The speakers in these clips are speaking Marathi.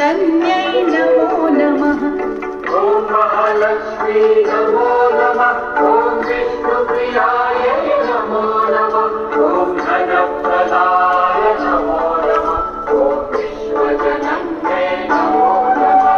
जनन्यै नमो नमः। ओम महालक्ष्मी नमो नमः। ओम विष्णुप्रियायै नमो नमः। ओम धनप्रदाय नमो नमः। ओम विश्वजनन्यै नमो नमः।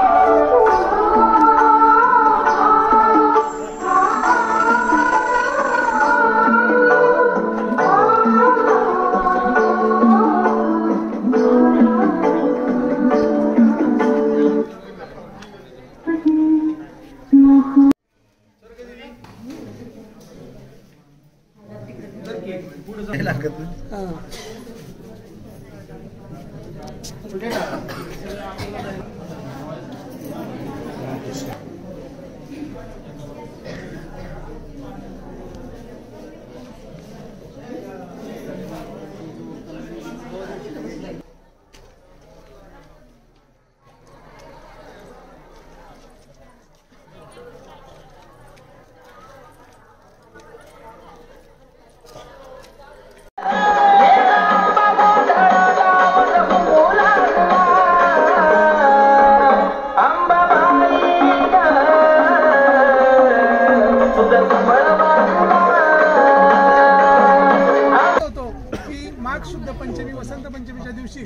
शुद्ध पंचमी वसंत पंचमीच्या दिवशी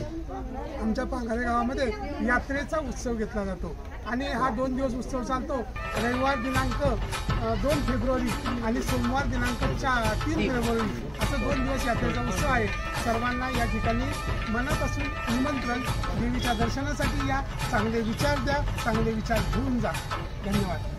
आमच्या पांघारे गावामध्ये यात्रेचा उत्सव घेतला जातो आणि हा 2 दिवस उत्सव चालतो। रविवार दिनांक 2 फेब्रुवारी आणि सोमवार दिनांक 3 फेब्रुवारी असं 2 दिवस यात्रेचा उत्सव आहे। सर्वांना या ठिकाणी मनापासून निमंत्रण, देवीच्या दर्शनासाठी या, चांगले विचार द्या, चांगले विचार घेऊन जा। धन्यवाद।